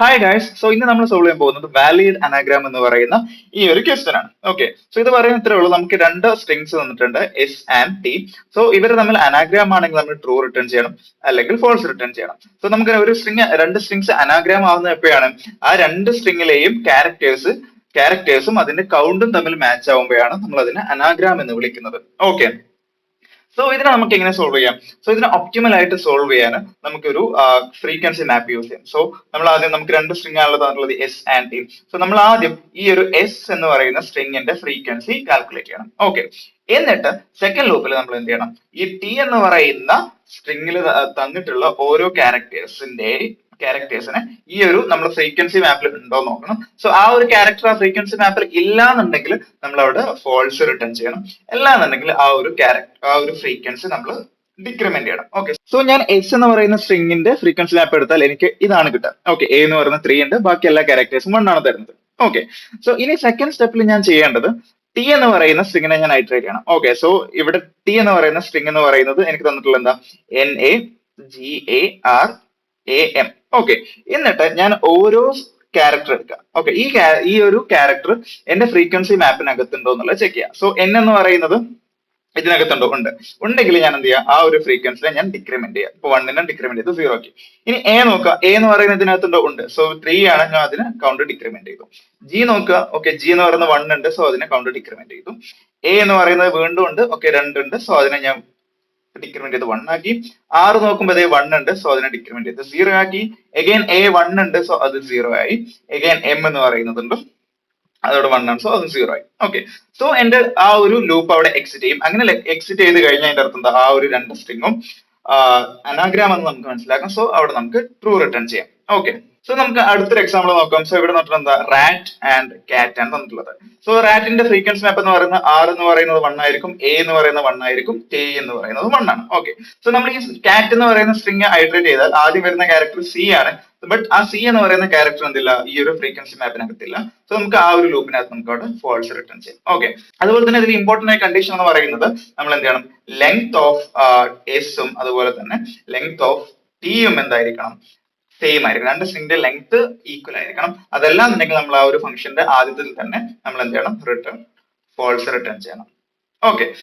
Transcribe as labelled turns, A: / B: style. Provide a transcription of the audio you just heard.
A: Hi guys. So ഇന്ന് നമ്മൾ solve ചെയ്യാൻ പോകുന്നത് വാലിഡ് അനാഗ്രാം എന്ന് പറയുന്ന ഈ ഒരു ക്വസ്റ്റ്യൻ ആണ്. ഓക്കെ, സോ ഇത് പറയുന്ന ഇത്രേ ഉള്ളൂ. നമുക്ക് രണ്ട് സ്ട്രിങ്സ് തന്നിട്ടുണ്ട്, എസ് ആൻഡ് ടി. സോ ഇവർ തമ്മിൽ അനാഗ്രാം ആണെങ്കിൽ നമ്മൾ ട്രൂ റിട്ടേൺ ചെയ്യണം, അല്ലെങ്കിൽ ഫോൾസ് റിട്ടേൺ ചെയ്യണം. സോ നമുക്ക് ഒരു രണ്ട് സ്ട്രിങ്സ് അനാഗ്രാം ആവുന്നത് എപ്പോഴാണ്? ആ രണ്ട് സ്ട്രിങ്ങിലെയും ക്യാരക്ടേഴ്സും അതിന്റെ കൗണ്ടും തമ്മിൽ മാച്ച് ആവുമ്പോഴാണ് നമ്മൾ അതിനെ അനാഗ്രാം എന്ന് വിളിക്കുന്നത്. ഓക്കെ, സോ ഇതിനെ നമുക്ക് എങ്ങനെ സോൾവ് ചെയ്യാം? സോ ഇതിനെ ഒപ്റ്റിമൽ ആയിട്ട് സോൾവ് ചെയ്യാൻ നമുക്കൊരു ഫ്രീക്വൻസി മാപ്പ് യൂസ് ചെയ്യാം. സോ നമ്മൾ ആദ്യം നമുക്ക് രണ്ട് സ്ട്രിംഗ് ആണുള്ളത് തന്നിട്ടുള്ളത് എസ് ആൻഡ് ടി. സോ നമ്മൾ ആദ്യം ഈ ഒരു എസ് എന്ന് പറയുന്ന സ്ട്രിങ്ങിന്റെ ഫ്രീക്വൻസി കാൽക്കുലേറ്റ് ചെയ്യണം. ഓക്കെ, എന്നിട്ട് സെക്കൻഡ് ലൂപ്പിൽ നമ്മൾ എന്ത് ചെയ്യണം? ഈ ടി എന്ന് പറയുന്ന സ്ട്രിങ്ങിൽ തന്നിട്ടുള്ള ഓരോ ക്യാരക്ടേഴ്സിനെ ഈ ഒരു നമ്മൾ ഫ്രീക്വൻസി മാപ്പിൽ ഉണ്ടോ എന്ന് നോക്കണം. സോ ആ ഒരു ക്യാരക്ടർ ആ ഫ്രീക്വൻസി മാപ്പിൽ ഇല്ല എന്നുണ്ടെങ്കിൽ നമ്മൾ അവിടെ ഫോൾസ് റിട്ടേൺ ചെയ്യണം. അല്ലാന്നുണ്ടെങ്കിൽ ആ ഒരു ഫ്രീക്വൻസി നമ്മൾ ഡിക്രിമെന്റ് ചെയ്യണം. ഓക്കെ, സോ ഞാൻ എസ് എന്ന് പറയുന്ന സ്ട്രിങ്ങിന്റെ ഫ്രീക്വൻസി മാപ്പ് എടുത്താൽ എനിക്ക് ഇതാണ് കിട്ടുക. ഓക്കെ, എ എന്ന് പറയുന്ന 3 ഉണ്ട്, ബാക്കി എല്ലാ ക്യാരക്ടേഴ്സും 1 ആണ് തരുന്നത്. ഓക്കെ, സോ ഇനി സെക്കൻഡ് സ്റ്റെപ്പിൽ ഞാൻ ചെയ്യേണ്ടത് ടി എന്ന് പറയുന്ന സ്ട്രിങ്ങിനെ ഞാൻ ഐട്രേറ്റ് ചെയ്യണം. ഓക്കെ, സോ ഇവിടെ ടി എന്ന് പറയുന്ന സ്ട്രിങ് എന്ന് പറയുന്നത് എനിക്ക് തന്നിട്ടുള്ള എന്താ? NAGARAM. ഓക്കെ, എന്നിട്ട് ഞാൻ ഓരോ ക്യാരക്ടർ എടുക്കുക. ഓക്കെ, ഈ ഒരു ക്യാരക്ടർ എന്റെ ഫ്രീക്വൻസി മാപ്പിനകത്തുണ്ടോ എന്നുള്ളത് ചെക്ക് ചെയ്യാം. സോ എൻ എന്ന് പറയുന്നത് ഇതിനകത്തുണ്ടോ? ഉണ്ടെങ്കിൽ ഞാൻ എന്ത് ചെയ്യുക? ആ ഒരു ഫ്രീക്വൻസിനെ ഞാൻ ഡിക്രിമെന്റ് ചെയ്യുക. ഇപ്പൊ 1നെ ഡിക്രിമെന്റ് ചെയ്തു 0 ആക്കി. ഇനി എ നോക്കുക, എ എന്ന് പറയുന്നത് ഇതിനകത്തുണ്ടോ? ഉണ്ട്. സോ 3 ആണ്, ഞാൻ അതിന് കൗണ്ട് ഡിക്രിമെന്റ് ചെയ്തു. ജി നോക്കുക, ഓക്കെ, ജി എന്ന് പറയുന്നത് 1 ഉണ്ട്, സോ അതിനെ കൗണ്ട് ഡിക്രിമെന്റ് ചെയ്തു. എ എന്ന് പറയുന്നത് വീണ്ടും ഉണ്ട്, ഓക്കെ, 2 ഉണ്ട്, സോ അതിനെ ഞാൻ ഡിക്രിമെന്റ് ചെയ്ത് 1 ആക്കി. 6 നോക്കുമ്പോൾ അതേ 1 ഉണ്ട്, സോ അതിനെ ഡിക്രിമെന്റ് ചെയ്ത് 0 ആക്കി. എഗൈൻ എ 1 ഉണ്ട്, സോ അത് 0 ആയി. എഗൈൻ എം എന്ന് പറയുന്നതുണ്ട്, അതോടെ 1 ആണ്, സോ അതും 0 ആയി. ഓക്കെ, സോ എന്റെ ആ ഒരു ലൂപ്പ് അവിടെ എക്സിറ്റ് ചെയ്യും. അങ്ങനെ എക്സിറ്റ് ചെയ്ത് കഴിഞ്ഞാൽ അതിന്റെ അർത്ഥം എന്താ? ആ ഒരു രണ്ട് സ്ട്രിങ്ങും അനാഗ്രാം എന്ന് നമുക്ക് മനസ്സിലാക്കാം. സോ അവിടെ നമുക്ക് ട്രൂ റിട്ടേൺ ചെയ്യാം. ഓക്കെ, സോ നമുക്ക് അടുത്തൊരു എക്സാമ്പിൾ നോക്കാം. സോ ഇവിടെ നോക്കിയിട്ട് എന്താ? റാറ്റ് ആൻഡ് കാറ്റ് ആണ് തന്നിട്ടുള്ളത്. സോ റാറ്റിന്റെ ഫ്രീക്വൻസി മാപ്പ് എന്ന് പറയുന്നത് ആർ എന്ന് പറയുന്നത് 1 ആയിരിക്കും, എ എന്ന് പറയുന്നത് 1 ആയിരിക്കും, ടി എന്ന് പറയുന്നത് 1 ആണ്. ഓക്കെ, സോ നമ്മൾ ഈ കാറ്റ് എന്ന് പറയുന്ന സ്ട്രിങ് ഐട്രേറ്റ് ചെയ്താൽ ആദ്യം വരുന്ന ക്യാരക്ടർ സി ആണ്. ബട്ട് ആ സി എന്ന് പറയുന്ന ക്യാരക്ടർ എന്തില്ല? ഈ ഒരു ഫ്രീക്വൻസി മാപ്പിനകത്തില്ല. സോ നമുക്ക് ആ ഒരു ലൂപ്പിനകത്ത് നമുക്ക് അവിടെ ഫോൾസ് റിട്ടേൺ ചെയ്യാം. ഓക്കെ, അതുപോലെ തന്നെ ഇതിൽ ഇമ്പോർട്ടന്റ് ആയ കണ്ടീഷൻ എന്ന് പറയുന്നത് നമ്മൾ എന്ത് ചെയ്യണം? ലെങ്ത് ഓഫ് എസും അതുപോലെ തന്നെ ലെങ്ത് ഓഫ് ടിയും എന്തായിരിക്കണം? സെയിം ആയിരിക്കണം. രണ്ട് സ്ട്രിങ്ങിന്റെ ലെങ്ത് ഈക്വൽ ആയിരിക്കണം. അതെല്ലാം ഉണ്ടെങ്കിൽ നമ്മൾ ആ ഒരു ഫംഗ്ഷന്റെ ആദ്യത്തിൽ തന്നെ നമ്മൾ എന്ത് ചെയ്യണം? ഫോൾസ് റിട്ടേൺ ചെയ്യണം. ഓക്കെ,